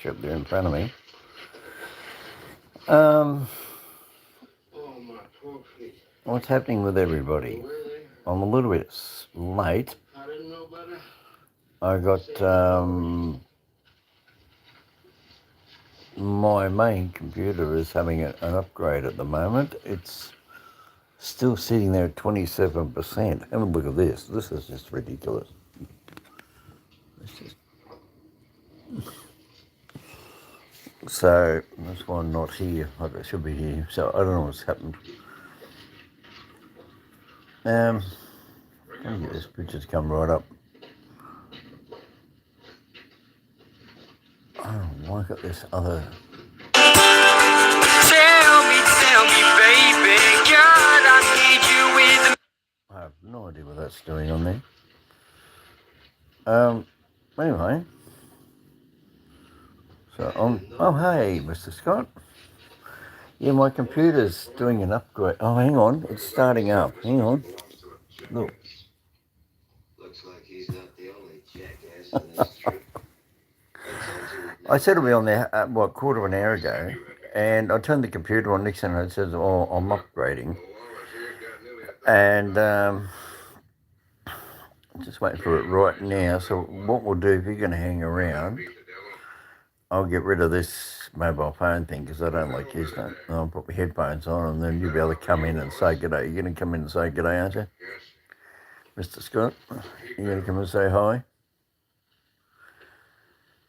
picture up there in front of me. What's happening with everybody? I'm a little bit late. I got my main computer is having an upgrade at the moment. It's still sitting there at 27%. Have a look at this. This is just ridiculous. So that's why I'm not here. Like I should be here. So I don't know what's happened. Let me get this picture's come right up. Oh, why got this other? Tell me, baby, God, I need you with. I have no idea what that's doing on there. Anyway. So oh hey, Mr. Scott. Yeah, my computer's doing an upgrade. Oh, hang on, it's starting up. Hang on. Look. Looks like he's not the only jackass in this trip. I said it'll be on there, quarter of an hour ago, and I turned the computer on next and it says, oh, I'm upgrading. And I'm just waiting for it right now. So what we'll do, if you're going to hang around, I'll get rid of this mobile phone thing because I don't like using it. I'll put my headphones on and then you'll be able to come in and say g'day. You're going to come in and say g'day, aren't you? Mr. Scott, you're going to come and say hi?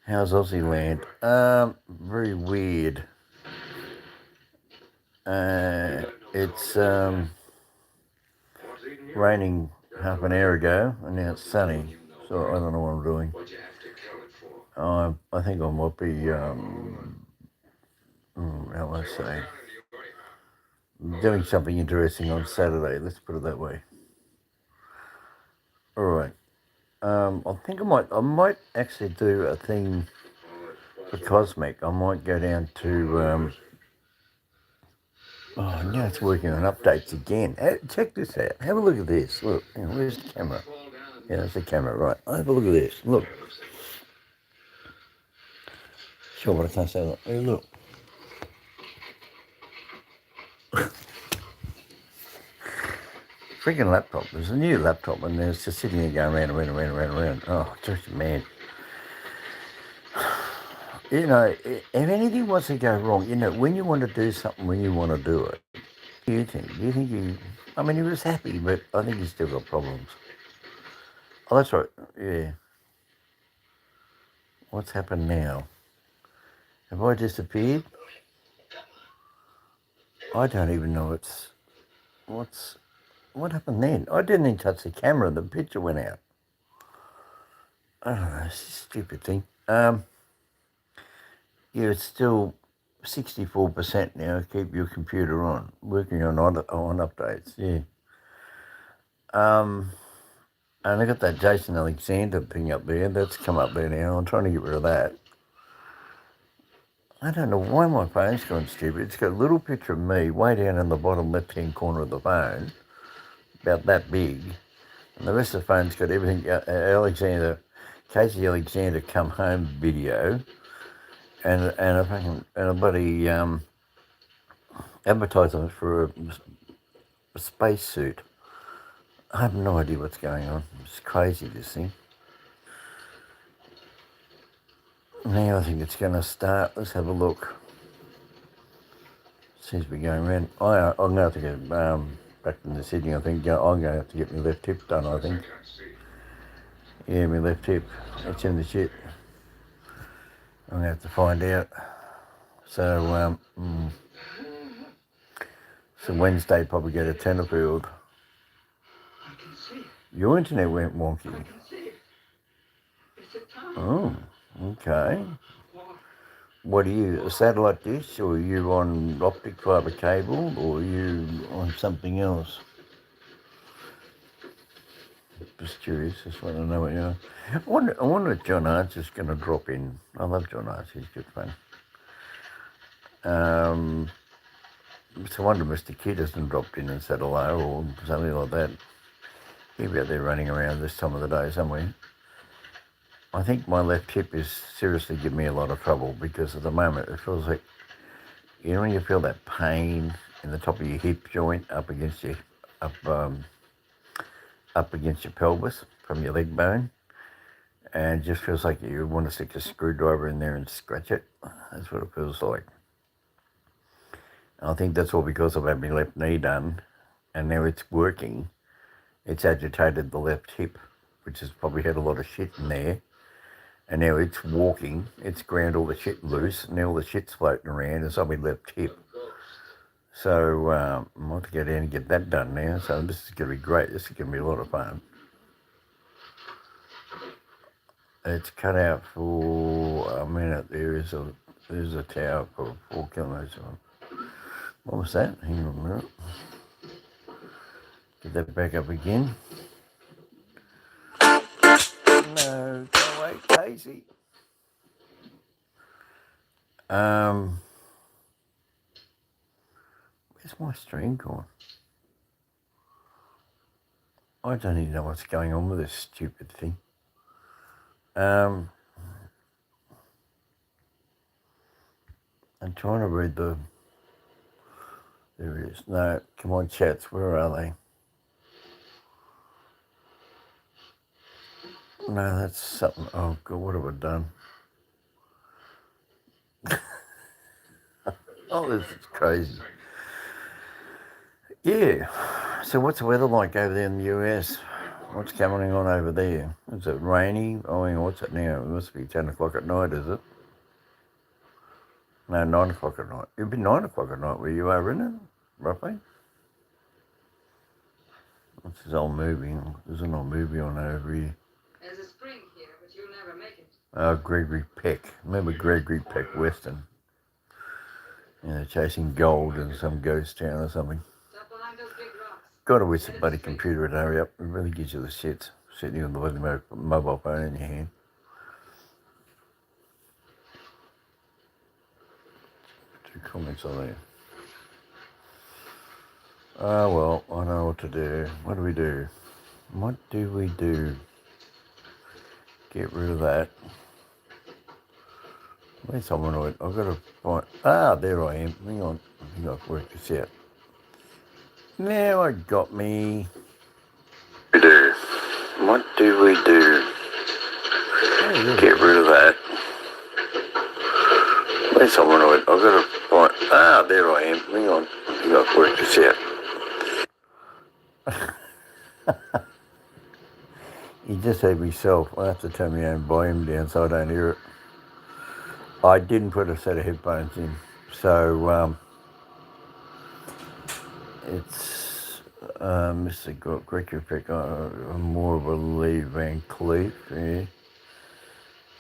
How's Aussie land? Very weird. It's raining half an hour ago and now it's sunny. So I don't know what I'm doing. I think I might be, how do I say, doing something interesting on Saturday. Let's put it that way. All right. I think I might actually do a thing for Cosmic. I might go down to, oh, now it's working on updates again. Check this out. Have a look at this. Look, where's the camera? Yeah, that's the camera, right. Have a look at this. Look. Sure, but I can't say that. Hey, look. Freaking laptop. There's a new laptop and it's just sitting there going round. Oh, just man. You know, if anything wants to go wrong, when you want to do something, when you want to do it, what do you think? Do you think I mean, he was happy, but I think he's still got problems. Oh, that's right. Yeah. What's happened now? Have I disappeared? I don't even know what happened then? I didn't even touch the camera. The picture went out. I don't know. It's a stupid thing. Yeah, it's still 64% now. Keep your computer on. Working on updates. Yeah. And I got that Jason Alexander thing up there. That's come up there now. I'm trying to get rid of that. I don't know why my phone's gone stupid. It's got a little picture of me way down in the bottom left-hand corner of the phone, about that big. And the rest of the phone's got everything. Casey Alexander come home video, and a bloody advertisement for a spacesuit. I have no idea what's going on. It's crazy, this thing. Now I think it's going to start. Let's have a look. Seems to be going around. I'm going to have to get back into Sydney. I think I'm going to have to get my left hip done, I think. Yeah, my left hip. It's in the shit. I'm going to have to find out. So, Wednesday probably go to Tenterfield. Your internet went wonky. Oh, okay. What are you, a satellite dish, or are you on optic fibre cable, or are you on something else? Just curious, just want to know what you know. I wonder if John Arts is going to drop in. I love John Arts, he's good fun. It's a wonder Mr. Kidd hasn't dropped in and said hello, or something like that. He'll be out there running around this time of the day somewhere. I think my left hip is seriously giving me a lot of trouble because at the moment it feels like, you know, when you feel that pain in the top of your hip joint up against your up against your pelvis from your leg bone, and it just feels like you want to stick a screwdriver in there and scratch it. That's what it feels like. And I think that's all because I've had my left knee done, and now it's working. It's agitated the left hip, which has probably had a lot of shit in there. And now it's walking, it's ground all the shit loose, and now all the shit's floating around. It's on my left hip. So I want to go down and get that done now. So this is going to be great. This is going to be a lot of fun. It's cut out for a minute. There's a tower for 4 kilometres. What was that? Hang on a minute. Get that back up again. No, go away, Casey. Where's my stream gone? I don't even know what's going on with this stupid thing. I'm trying to read the... There it is. No, come on, chats. Where are they? No, that's something. Oh, God, what have I done? Oh, this is crazy. Yeah. So what's the weather like over there in the US? What's going on over there? Is it rainy? Oh, hang on, what's it now? It must be 10 o'clock at night, is it? No, 9 o'clock at night. It'd be 9 o'clock at night where you are, isn't it? Roughly? What's this old movie? There's an old movie on over here. There's a spring here, but you'll never make it. Oh, Gregory Peck. Remember Gregory Peck Western? Yeah, they're chasing gold in some ghost town or something. Stop behind those big rocks. Gotta wish the bloody computer would hurry up. It really gives you the shits. Sitting with the mobile phone in your hand. Two comments on there. Oh, well, I know what to do. What do we do? What do we do? Get rid of that. Where's someone? I've got to find... Ah, there I am. Hang on. I think I've worked this out. Now I got me. What do we do? Get rid of that. Where's someone? I've got to find... Ah, there I am. Hang on. I think I've worked this out. You just heard myself. I have to turn my own volume down so I don't hear it. I didn't put a set of headphones in, so it's Mr. Gregory Peck. I'm more of a Lee Van Cleef. Yeah.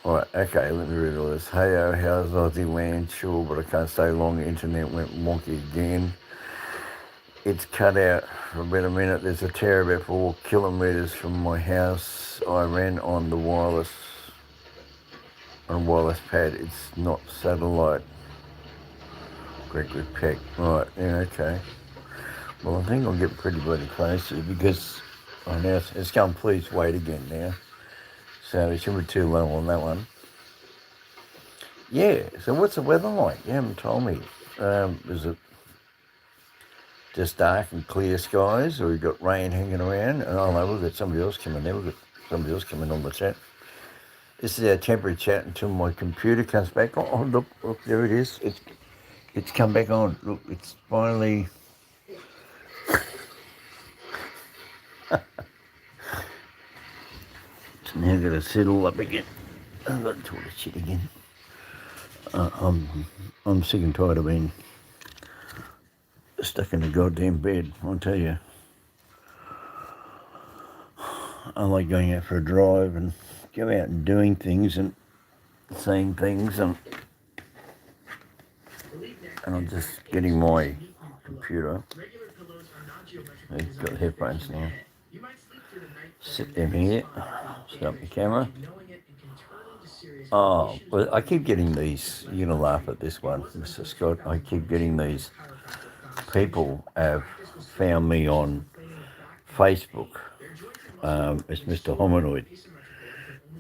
All right, okay, let me read all this. Hey-oh, how's Aussie land? Sure, but I can't stay long. The internet went wonky again. It's cut out for about a minute. There's a tower about 4 kilometres from my house. I ran on the wireless pad. It's not satellite. Gregory Peck. Right, yeah, okay. Well, I think I'll get pretty bloody close to it because now it's going, please wait again now. So it shouldn't be too low on that one. Yeah, so what's the weather like? You haven't told me. Is it just dark and clear skies, or you got rain hanging around? Oh no, we've got somebody else coming there. We've got somebody else coming on the chat. This is our temporary chat until my computer comes back on. Oh, look, there it is. It's come back on. Look, it's finally... It's now got to settle up again. I've got to talk to shit again. I'm sick and tired of being stuck in the goddamn bed, I'll tell you. I like going out for a drive and go out and doing things and seeing things, and I'm just getting my computer. I've got headphones now. Sit them here, stop the camera. Oh, well, I keep getting these, you're going to laugh at this one, Mr. Scott. I keep getting these people have found me on Facebook. It's Mr. Hominoid,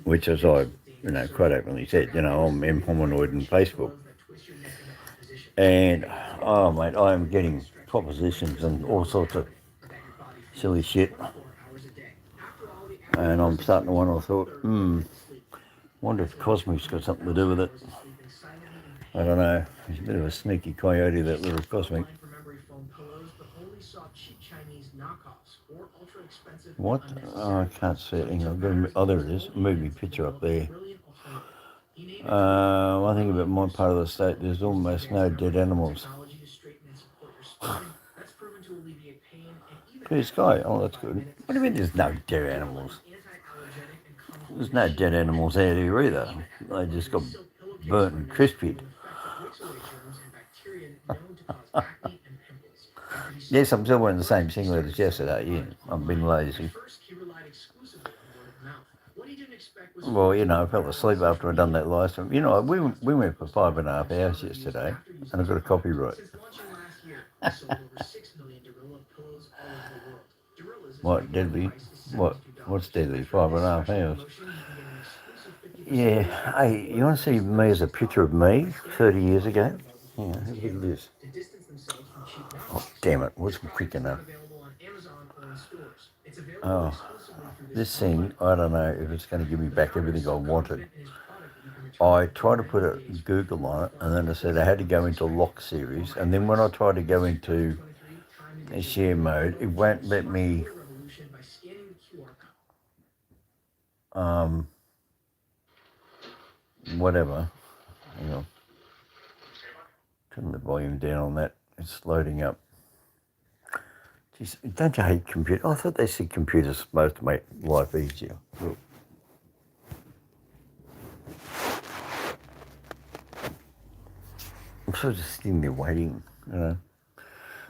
which is I quite openly said, I'm hominoid on Facebook. And, oh, mate, I am getting propositions and all sorts of silly shit. And I'm starting to wonder, I thought, wonder if Cosmic's got something to do with it. I don't know. He's a bit of a sneaky coyote, that little Cosmic. What? Oh, I can't see it. Hang on. Oh, there it is. Move my picture up there. One thing about my part of the state, there's almost no dead animals. Clear sky. Oh, that's good. What do you mean there's no dead animals? There's no dead animals out here either. They just got burnt and crispied. Yes, I'm still wearing the same singlet as yesterday. Yeah, I've been lazy. Well, I fell asleep after I'd done that last time. We went for 5.5 hours yesterday, and I got a copyright. What, deadly? What's deadly? 5.5 hours. Yeah. Hey, you want to see me as a picture of me 30 years ago? Yeah, look at this. Oh, damn it. Wasn't quick enough. Oh, this thing, I don't know if it's going to give me back everything I wanted. I tried to put a Google on it, and then I said I had to go into lock series, and then when I tried to go into share mode, it won't let me whatever. Hang on. Turn the volume down on that. It's loading up. Jeez, don't you hate computers? I thought they said computers are supposed to make life easier. Look. I'm sort of just sitting there waiting,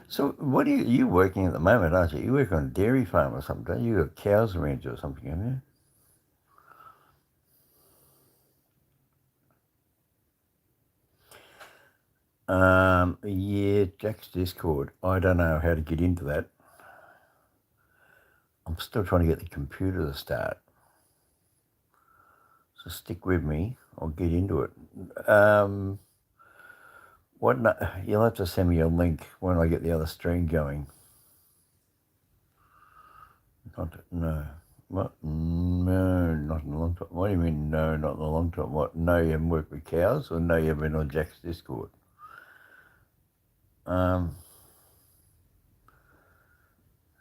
So what are you working at the moment, aren't you? You work on a dairy farm or something, don't you? You got cows around you or something, haven't you? Yeah, Jack's Discord. I don't know how to get into that. I'm still trying to get the computer to start. So stick with me. I'll get into it. You'll have to send me a link when I get the other stream going. No. What? No, not in a long time. What do you mean, no, not in a long time? What? No, you haven't worked with cows, or no, you haven't been on Jack's Discord?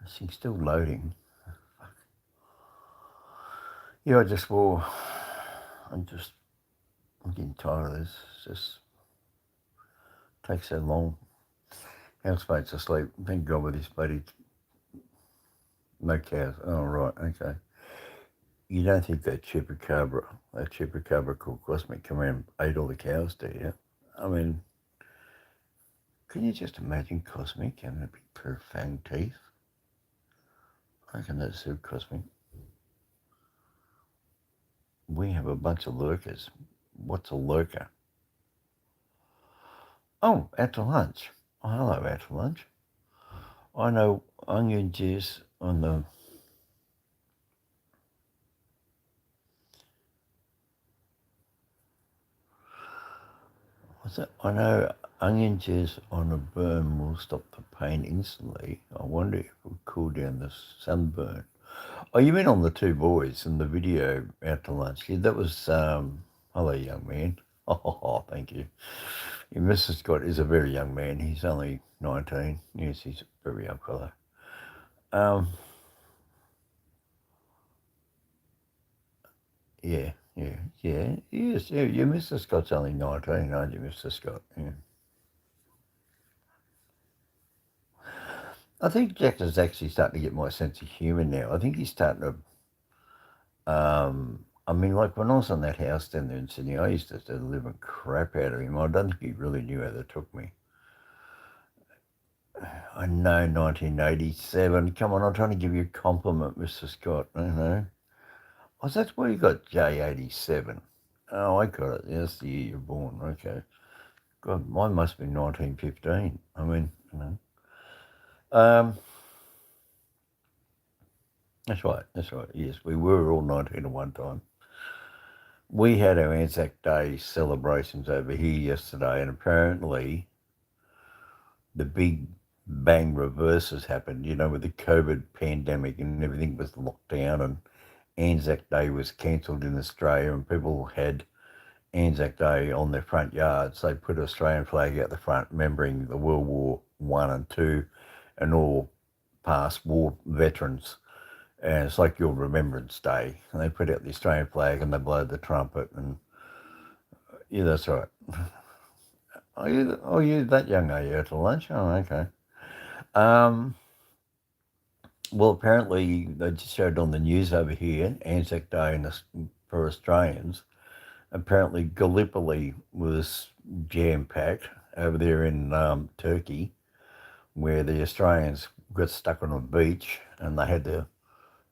This thing's still loading. Yeah, I'm getting tired of this. It just takes so long. Housemate's asleep. Thank God with this bloody no cows. Oh, right, okay. You don't think that chupacabra called Cosmic come around and ate all the cows, do you? I mean, can you just imagine Cosmic having a big pair of fang teeth? I reckon that's so Cosmic. We have a bunch of lurkers. What's a lurker? Oh, out to lunch. Oh, hello, out to lunch. I know onion juice on the... What's that? I know onion juice on a burn will stop the pain instantly. I wonder if it would cool down the sunburn. Oh, you mean on the two boys in the video out to lunch? Yeah, that was, hello, young man. Oh, thank you. Yeah, Mr. Scott is a very young man. He's only 19. Yes, he's a very young fellow. Yeah. Yes, yeah, Mr. Scott's only 19, aren't you, Mr. Scott? Yeah. I think Jack is actually starting to get my sense of humour now. I think he's starting to, I mean, like when I was on that house down there in Sydney, I used to the living crap out of him. I don't think he really knew how that took me. I know 1987. Come on, I'm trying to give you a compliment, Mr. Scott. Oh, that's where you got J87. Oh, I got it. That's the year you're born. Okay. God, mine must be 1915. I mean, That's right. Yes, we were all 19 at one time. We had our Anzac Day celebrations over here yesterday, and apparently the big bang reverses happened, with the COVID pandemic and everything was locked down, and Anzac Day was cancelled in Australia, and people had Anzac Day on their front yards. They put an Australian flag out the front, remembering the World War One and Two, and all past war veterans. And it's like your Remembrance Day. And they put out the Australian flag and they blow the trumpet. And yeah, that's right. You that young, are you, at lunch? Oh, okay. Um, well, apparently they just showed on the news over here, Anzac Day for Australians. Apparently Gallipoli was jam-packed over there in Turkey, where the Australians got stuck on a beach and they had to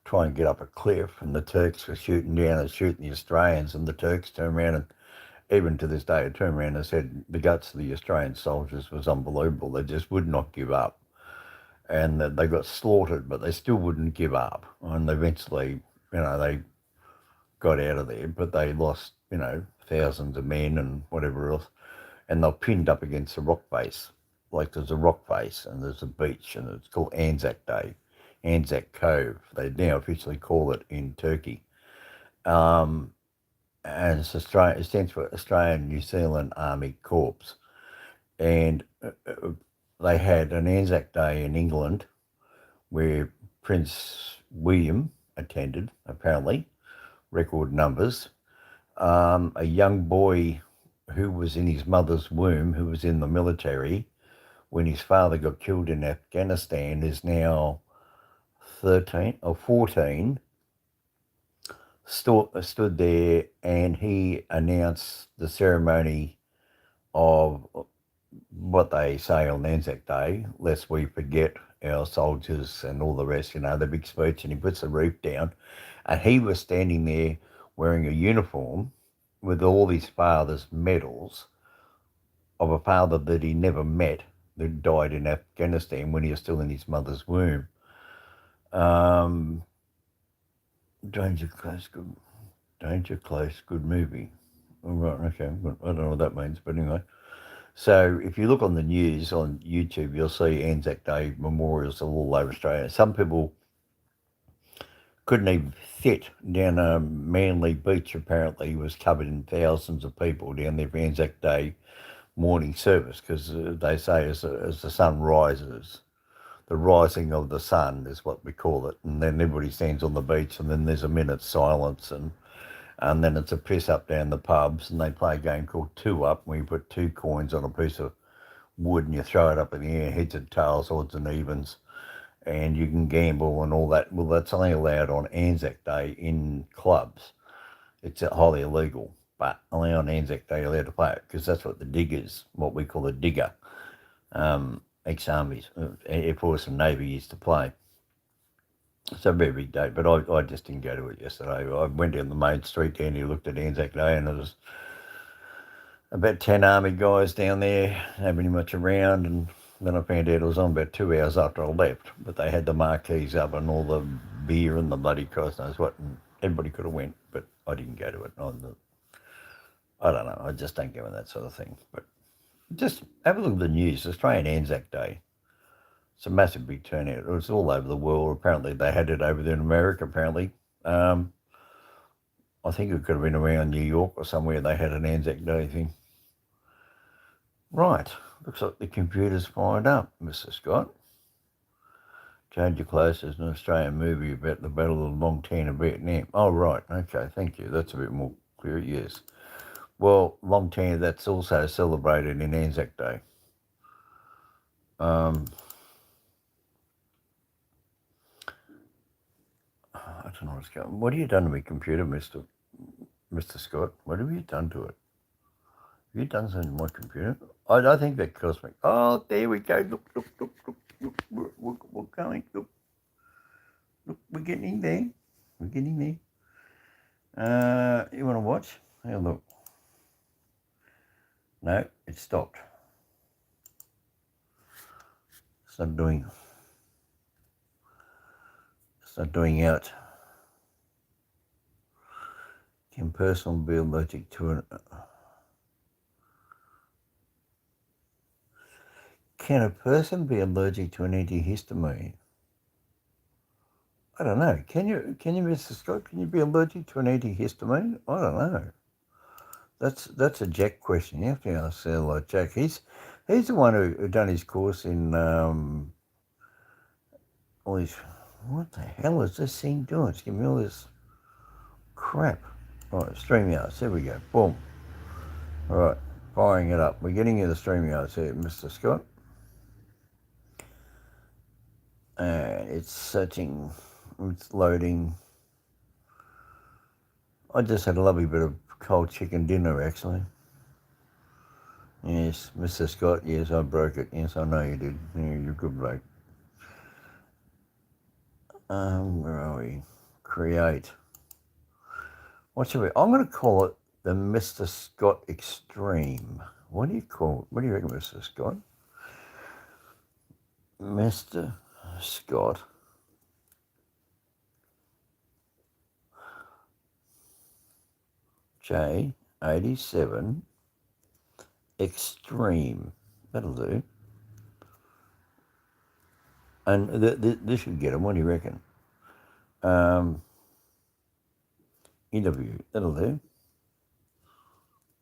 try and get up a cliff, and the Turks were shooting down and shooting the Australians, and the Turks turned around and, even to this day, turned around and said the guts of the Australian soldiers was unbelievable. They just would not give up, and that they got slaughtered, but they still wouldn't give up. And eventually, they got out of there, but they lost, thousands of men and whatever else, and they're pinned up against a rock face. Like there's a rock face and there's a beach, and it's called Anzac Day, Anzac Cove. They now officially call it in Turkey. Um, and it stands for Australian New Zealand Army Corps. And they had an Anzac Day in England where Prince William attended, apparently, record numbers. A young boy who was in his mother's womb, who was in the military when his father got killed in Afghanistan, is now 13 or 14, stood there, and he announced the ceremony of what they say on Anzac Day, lest we forget our soldiers and all the rest, the big speech, and he puts the roof down. And he was standing there wearing a uniform with all his father's medals of a father that he never met, that died in Afghanistan when he was still in his mother's womb. Danger Close, good movie. All right, okay, I don't know what that means, but anyway. So if you look on the news on YouTube, you'll see Anzac Day memorials all over Australia. Some people couldn't even fit down a Manly beach, apparently. It was covered in thousands of people down there for Anzac Day morning service, because they say as the sun rises, the rising of the sun is what we call it, and then everybody stands on the beach, and then there's a minute's silence, and then it's a piss up down the pubs, and they play a game called Two Up, where you put 2 coins on a piece of wood and you throw it up in the air, heads and tails, odds and evens, and you can gamble and all that. Well, that's only allowed on Anzac Day in clubs. It's highly illegal, but only on Anzac Day you're allowed to play it, because that's what the diggers, what we call the digger, ex-armies, Air Force and Navy used to play. It's a very big day, but I just didn't go to it yesterday. I went down the main street down here, looked at Anzac Day, and there was about 10 army guys down there having much around, and then I found out it was on about 2 hours after I left, but they had the marquees up and all the beer and the bloody Christ knows what, and everybody could have went, but I didn't go to it. I don't know, I just don't go in that sort of thing. But just have a look at the news. Australian Anzac Day. It's a massive big turnout. It was all over the world. Apparently they had it over there in America, apparently. I think it could have been around New York or somewhere they had an Anzac Day thing. Right. Looks like the computer's fired up, Mr. Scott. Change Your Clothes is an Australian movie about the Battle of Long Tan in Vietnam. Oh, right. Okay, thank you. That's a bit more clear, yes. Well, Long Tan, that's also celebrated in Anzac Day. I don't know what's going on. What have you done to my computer, Mr. Scott? What have you done to it? Have you done something to my computer? I think that cosmic. Oh, there we go. Look. We're going. Look, we're getting there. You want to watch? Have a look. No, it stopped. It's not doing out. Can a person be allergic to an... Can a person be allergic to an antihistamine? I don't know. Can you, Mr. Scott? Can you be allergic to an antihistamine? I don't know. That's a Jack question. You have to ask like Jack. He's the one who done his course in all these. What the hell is this thing doing? It's giving me all this crap. All right, StreamYards. There we go. Boom. All right, firing it up. We're getting into StreamYards here, Mr. Scott. And it's searching. It's loading. I just had a lovely bit of cold chicken dinner, actually. Yes, Mr. Scott, yes, I broke it. Yes, I know you did. Yeah, you're a good bloke. Where are we? Create. What should we... I'm going to call it the Mr. Scott Extreme. What do you call it? What do you reckon, Mr. Scott? Mr. Scott J87 Extreme. That'll do. And this should get him. What do you reckon? Interview. That'll do.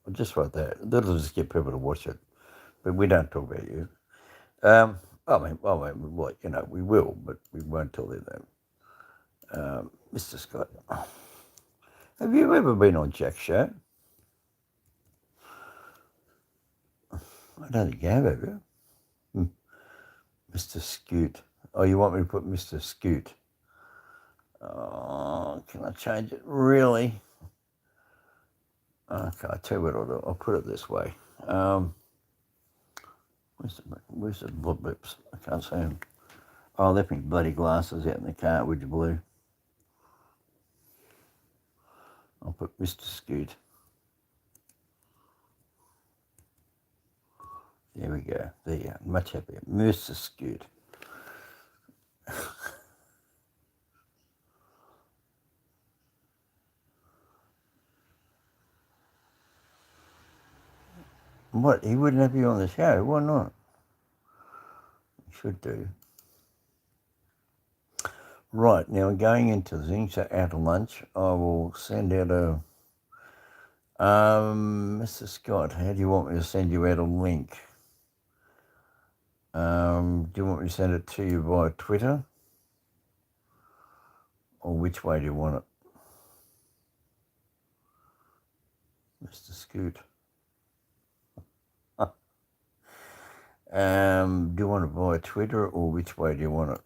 I'll just write that. That'll just get people to watch it. But we don't talk about you. Well, you know, we will, but we won't tell them that. Mr. Scott, have you ever been on Jack's show? I don't think you have you? Mr. Scoot. Oh, you want me to put Mr. Scoot? Oh, can I change it? Really? Okay, I'll tell you what I'll do. I'll put it this way. Where's the blip blips? I can't see them. Oh, I left my bloody glasses out in the car, would you believe? I'll put Mr. Scoot. There we go. There you go. Much happier. Mr. Scoot. What? He wouldn't have you on the show? Why not? He should do. Right, now going into the thing, so out of lunch, I will send out a... Mr. Scott, how do you want me to send you out a link? Do you want me to send it to you via Twitter? Or which way do you want it? Mr. Scoot. Do you want it via Twitter or which way do you want it?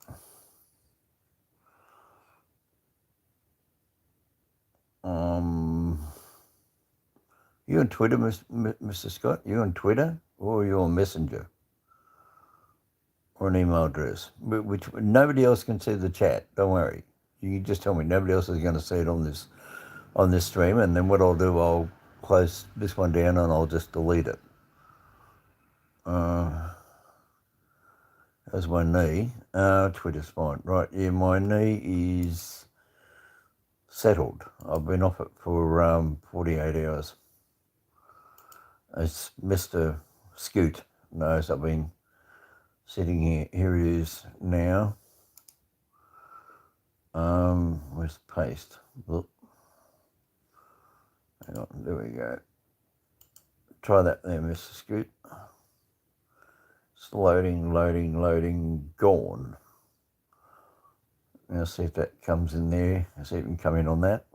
You on Twitter, Mr. Scott? You on Twitter or you on Messenger? Or an email address? Which nobody else can see the chat, don't worry. You just tell me nobody else is going to see it on this stream, and then what I'll do, I'll close this one down and I'll just delete it. That's my knee. Twitter's fine. Right, yeah, my knee is settled. I've been off it for 48 hours. As Mr. Scoot knows, I've been sitting here. Here he is now. Where's the paste? Look. Hang on, there we go. Try that there, Mr. Scoot. It's loading, gone. Now see if that comes in there. See if it can come in on that.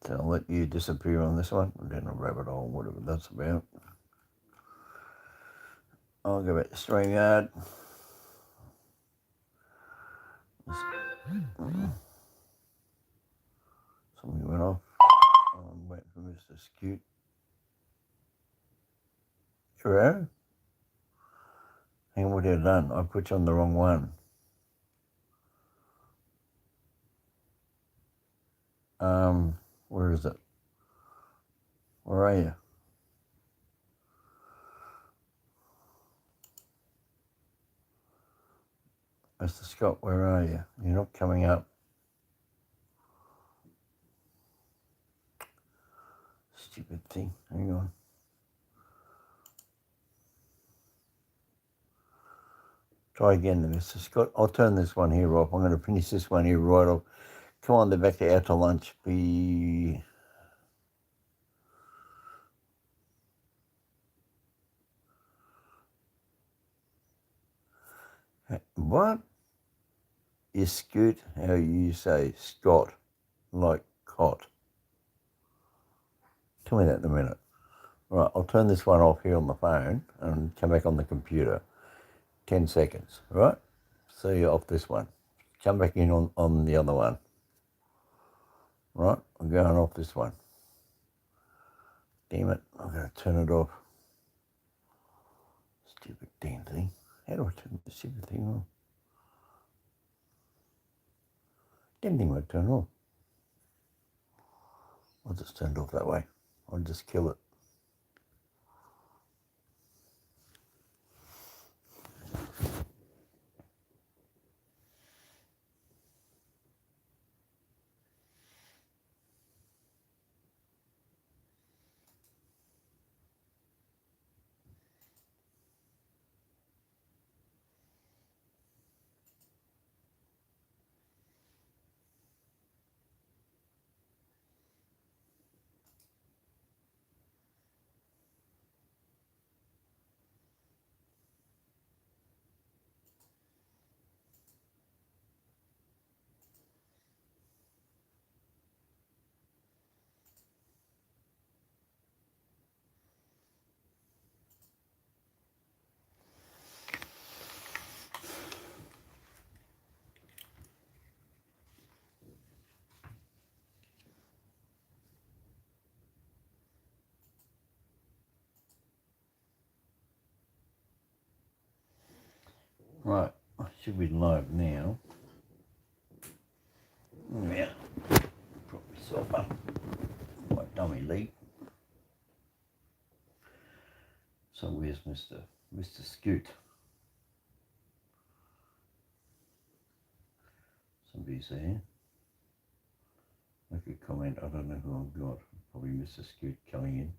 So I'll let you disappear on this one. And then a rabbit hole, whatever that's about. I'll go back to StreamYard. Something went off. I'm waiting for Mr. Scoot. Sure. Hang on, what have I done? I put you on the wrong one. Where is it? Where are you? Mr. Scott, where are you? You're not coming up. Stupid thing. Hang on. Try again, Mr. Scott. I'll turn this one here off. I'm going to finish this one here right off. Come on, they're back out to lunch. What? You scoot, how you say Scott, like cot. Tell me that in a minute. Right, I'll turn this one off here on the phone and come back on the computer. 10 seconds, right? See you off this one. Come back in on the other one. Right, I'm going off this one. Damn it, I'm going to turn it off. Stupid damn thing. How do I turn the stupid thing off? Damn thing won't turn off. I'll just turn it off that way. I'll just kill it. Right, I should be live now. Yeah, prop myself up. My dummy leg. So where's Mr. Scoot? Somebody's there. Make a comment. I don't know who I've got. Probably Mr. Scoot coming in.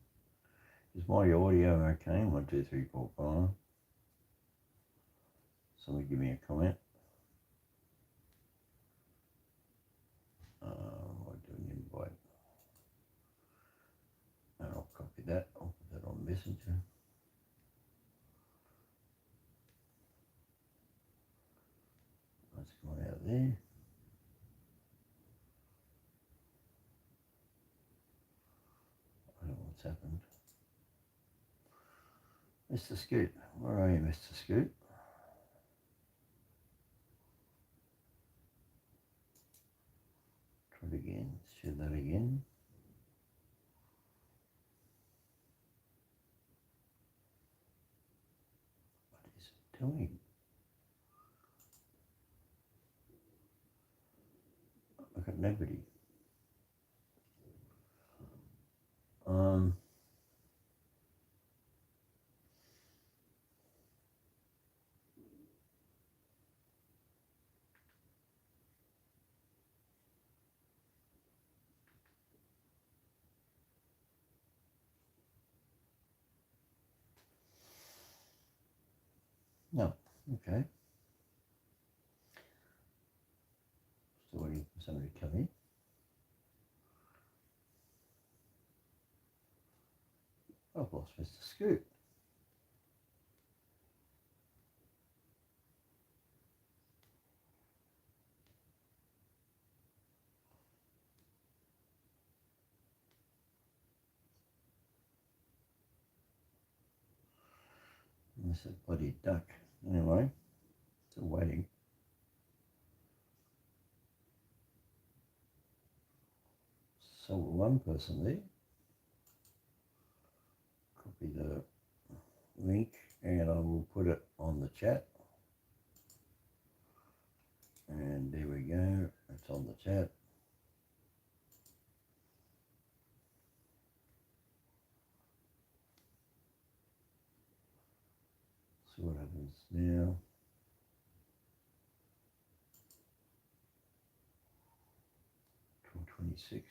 Is my audio okay? 1, 2, 3, 4, 5. Somebody give me a comment. I'll do an invite. And I'll copy that. I'll put that on Messenger. That's gone out there. I don't know what's happened. Mr. Scoot, where are you, Mr. Scoot? Try it again. Share that again. What is it doing? I got nobody. No. Okay. Still waiting for somebody to come in. I've lost Mr. Scoot. That's a bloody duck. Anyway, still waiting. So one person there. Copy the link and I will put it on the chat. And there we go. It's on the chat. See what happens now. 26.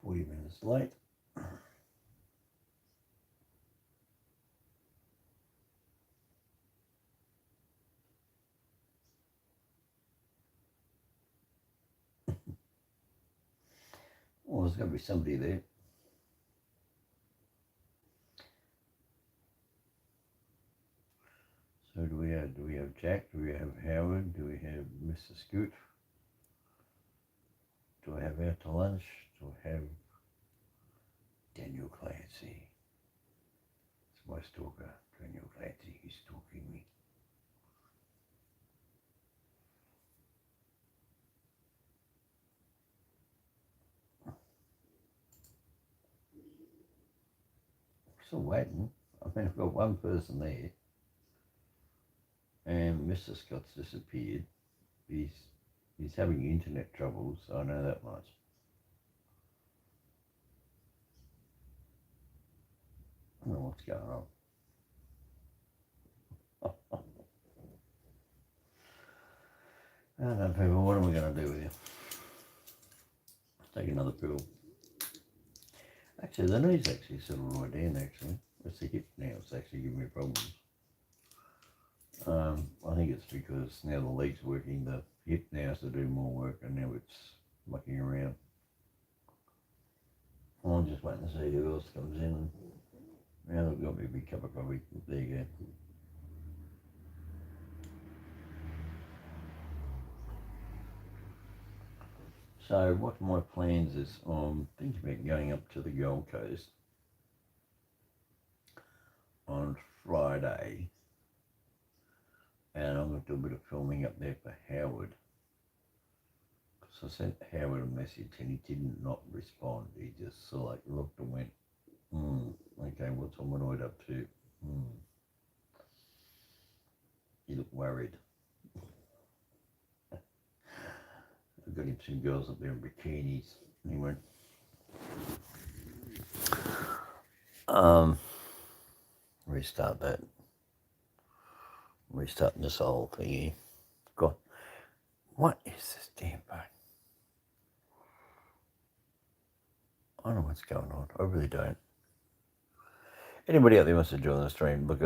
40 minutes late. Well, there's going to be somebody there. So do we have Jack? Do we have Howard? Do we have Mr. Scoot? Do I have out to lunch? Do I have Daniel Clancy? It's my stalker, Daniel Clancy. He's stalking me. Still waiting. I mean, I've got one person there, and Mr. Scott's disappeared. He's having internet troubles. I know that much. I don't know what's going on. I don't know, people. What am I going to do with you? Take another pill. Actually, the knee's actually settled right down. Actually, it's the hip now. It's actually giving me problems. I think it's because now the leg's working, the hip now has to do more work, and now it's mucking around. I'll just wait and see who else comes in. Now they've got me a big cup of coffee. There you go. So what my plans is, I'm thinking about going up to the Gold Coast on Friday, and I'm going to do a bit of filming up there for Howard. So I sent Howard a message and he did not respond. He just sort of like looked and went, okay, what's Hominoid up to? He looked worried. I got him some girls up there in bikinis. And he went, restart that. Restarting this whole thing here. God, what is this damn phone? I don't know what's going on. I really don't. Anybody out there wants to join the stream, look at